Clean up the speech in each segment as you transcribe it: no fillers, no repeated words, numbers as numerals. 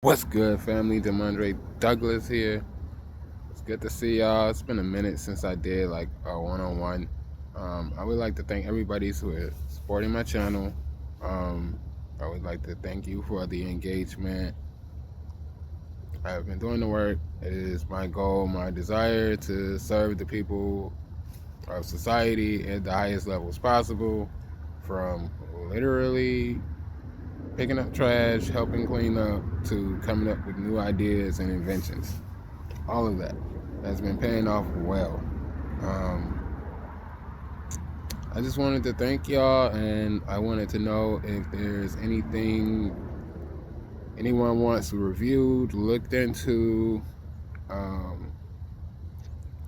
What's good, family? Demondre Douglas here. It's good to see y'all. It's been a minute since I did like a one-on-one. I would like to thank everybody who is supporting my channel. Um, I would like to thank you for the engagement. I've been doing the work. It is my goal, my desire to serve the people of society at the highest levels possible, from literally picking up trash, helping clean up, to coming up with new ideas and inventions. All of that has been paying off well. Um, I just wanted to thank y'all, and I wanted to know if there's anything anyone wants reviewed, looked into, um,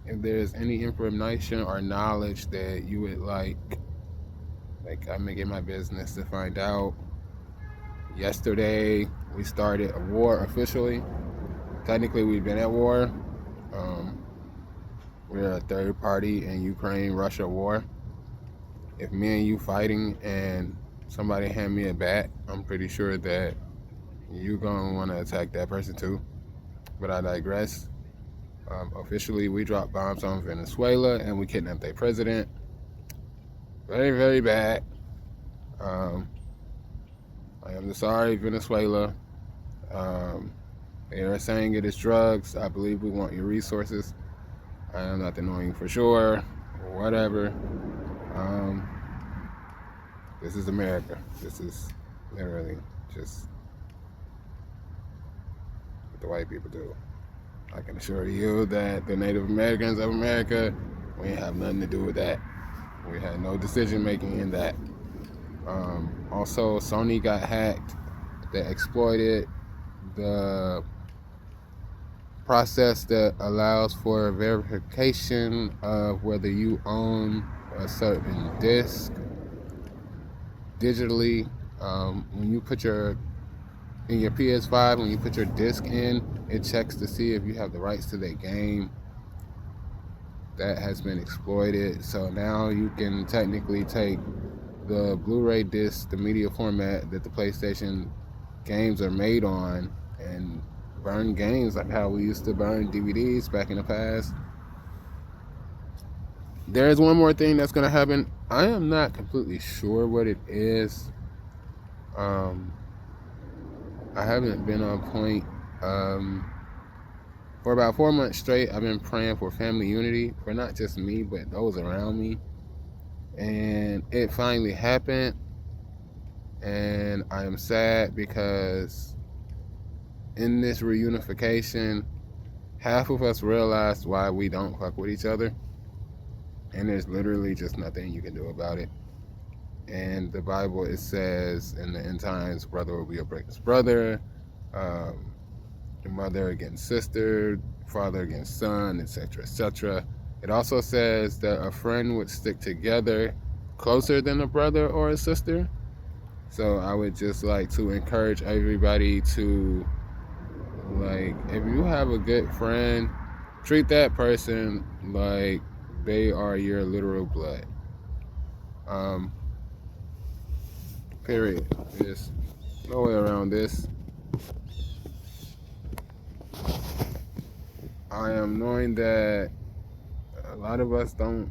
if there's any information or knowledge that you would like I make it my business to find out. Yesterday, we started a war officially. Technically, we've been at war. Um, we're a third party in Ukraine-Russia war. If me and you fighting and somebody hand me a bat, I'm pretty sure that you gonna want to attack that person too. But I digress. Officially, we dropped bombs on Venezuela and we kidnapped their president. Very, very bad. Um, I am sorry, Venezuela. Um, they are saying it is drugs. I believe we want your resources. I am not knowing for sure. Whatever. Um, this is America. This is literally just what the white people do. I can assure you that the Native Americans of America, we ain't have nothing to do with that. We had no decision making in that. Also, Sony got hacked. They exploited the process that allows for verification of whether you own a certain disc digitally. When you put in your PS5, when you put your disc in, it checks to see if you have the rights to that game. That has been exploited. So now you can technically take the Blu-ray disc, the media format that the PlayStation games are made on, and burn games like how we used to burn DVDs back in the past. There's one more thing that's going to happen. I am not completely sure what it is. I haven't been on point. For about 4 months straight, I've been praying for family unity for not just me, but those around me. And it finally happened. And I am sad because in this reunification, half of us realized why we don't fuck with each other. And there's literally just nothing you can do about it. And the Bible, it says in the end times, brother will be against brother, mother against sister, father against son, etc., etc. It also says that a friend would stick together closer than a brother or a sister. So I would just like to encourage everybody to, like, if you have a good friend, treat that person like they are your literal blood. Period. There's no way around this. I am knowing that a lot of us don't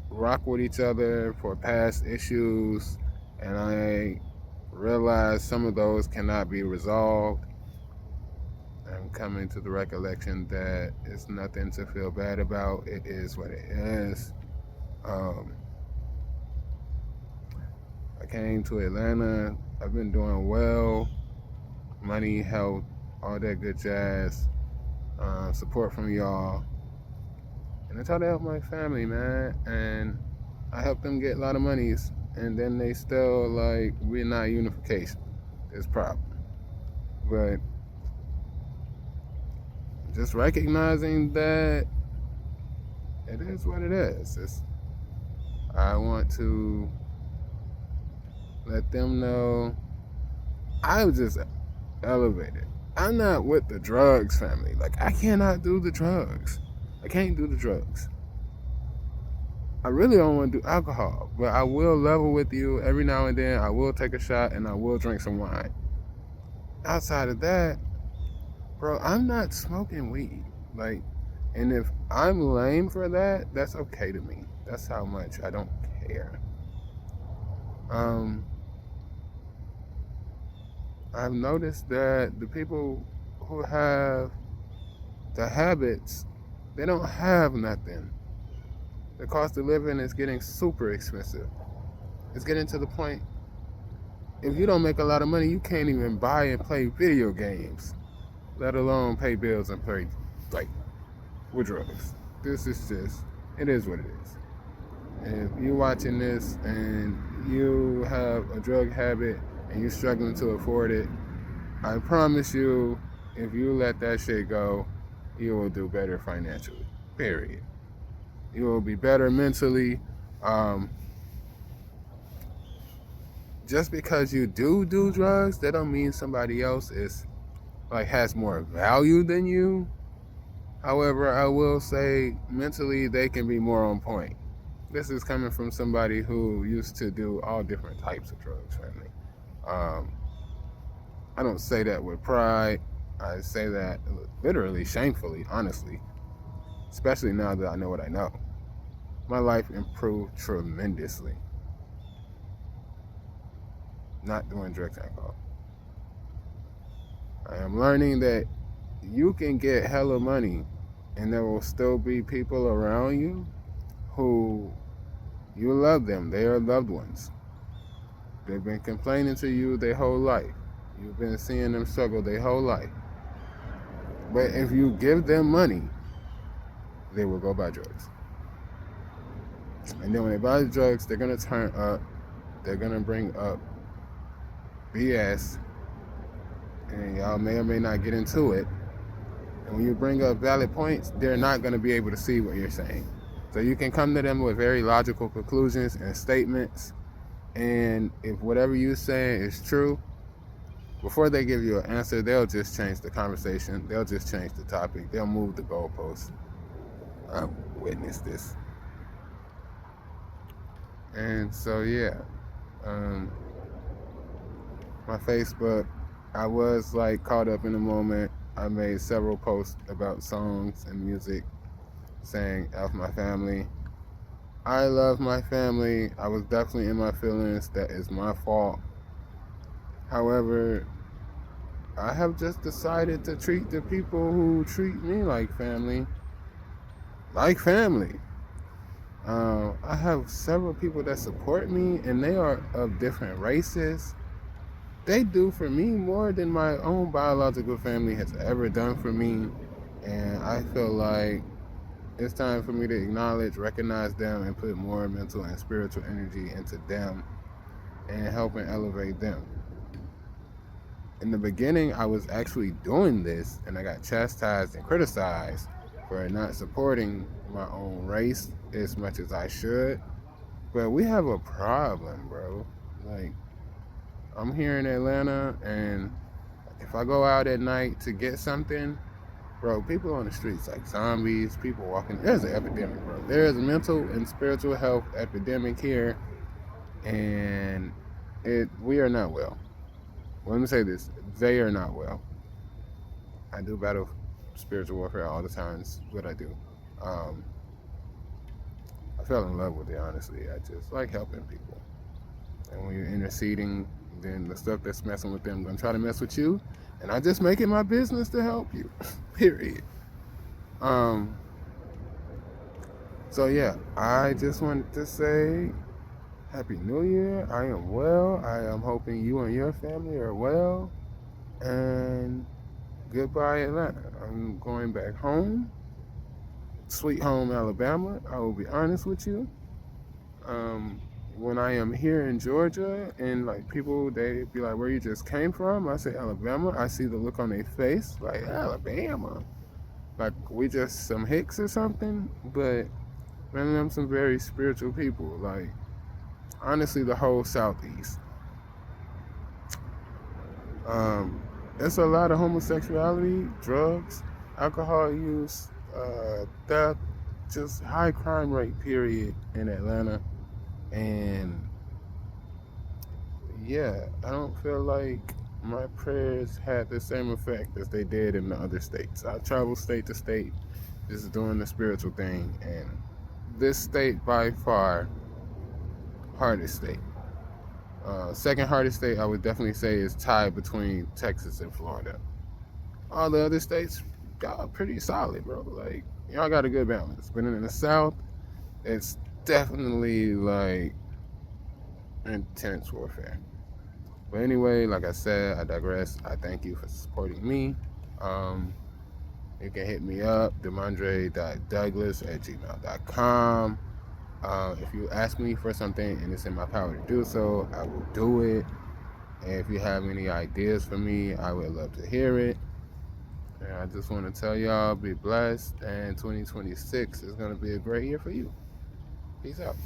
rock with each other for past issues, and I realize some of those cannot be resolved. I'm coming to the recollection that it's nothing to feel bad about. It is what it is. I came to Atlanta. I've been doing well. Money, health, all that good jazz. Support from y'all. And I try to help my family, man. And I help them get a lot of monies. And then they still like, we're not unification. There's a problem. But just recognizing that it is what it is. I want to let them know I was just elevated. I'm not with the drugs, family. Like, I cannot do the drugs. I can't do the drugs. I really don't want to do alcohol, but I will level with you every now and then. I will take a shot and I will drink some wine. outside of that, bro, I'm not smoking weed. Like, and if I'm lame for that, that's okay to me. That's how much I don't care. Um, I've noticed that the people who have the habits, they don't have nothing. The cost of living is getting super expensive. It's getting to the point, if you don't make a lot of money, you can't even buy and play video games, let alone pay bills and play, like, with drugs. This is just, it is what it is. And if you're watching this and you have a drug habit and you're struggling to afford it, I promise you, if you let that shit go, you will do better financially. Period. You will be better mentally. Um, just because you do drugs, that don't mean somebody else is like has more value than you. However, I will say mentally they can be more on point. This is coming from somebody who used to do all different types of drugs, family. Um, I don't say that with pride. I say that literally shamefully, honestly, especially now that I know what I know. My life improved tremendously not doing drugs and alcohol. I am learning that you can get hella money and there will still be people around you who you love them. They are loved ones. They've been complaining to you their whole life. You've been seeing them struggle their whole life. But if you give them money, they will go buy drugs. And then when they buy the drugs, they're going to turn up. They're going to bring up BS. And y'all may or may not get into it. And when you bring up valid points, they're not going to be able to see what you're saying. So you can come to them with very logical conclusions and statements. And if whatever you're saying is true, before they give you an answer, they'll just change the conversation. They'll just change the topic. They'll move the goalposts. I've witnessed this. And so, yeah. My Facebook, I was like caught up in the moment. I made several posts about songs and music saying F my family. I love my family. I was definitely in my feelings. That is my fault. However, I have just decided to treat the people who treat me like family. I have several people that support me, and they are of different races. They do for me more than my own biological family has ever done for me. And I feel like it's time for me to acknowledge, recognize them, and put more mental and spiritual energy into them and help and elevate them. In the beginning, I was actually doing this, and I got chastised and criticized for not supporting my own race as much as I should. But we have a problem, bro. Like, I'm here in Atlanta, and if I go out at night to get something, bro, people on the streets like zombies, people walking. There's an epidemic, bro. There's a mental and spiritual health epidemic here, and we are not well. Let me say this: they are not well. I do battle spiritual warfare all the time. It's what I do. Um, I fell in love with it, honestly. I just like helping people. And when you're interceding, then the stuff that's messing with them gonna try to mess with you. And I just make it my business to help you. Period. Um, so yeah, I just wanted to say Happy New Year. I am well. I am hoping you and your family are well. And goodbye, Atlanta. I'm going back home. Sweet home, Alabama. I will be honest with you. When I am here in Georgia and like people, they be like, where you just came from? I say Alabama. I see the look on their face like Alabama. Like we just some hicks or something. But man, I'm some very spiritual people. Like honestly, the whole Southeast. It's a lot of homosexuality, drugs, alcohol use, theft, just high crime rate period in Atlanta. And yeah, I don't feel like my prayers had the same effect as they did in the other states. I travel state to state, just doing the spiritual thing, and this state by far hardest state. Second hardest state I would definitely say is tied between Texas and Florida. All the other states got pretty solid, bro. Like y'all got a good balance. But in the South, it's definitely like intense warfare. But anyway, like I said, I digress. I thank you for supporting me. Um, you can hit me up, demandre.douglas@gmail.com. If you ask me for something and it's in my power to do so, I will do it. And if you have any ideas for me, I would love to hear it. And I just want to tell y'all, be blessed. And 2026 is going to be a great year for you. Peace out.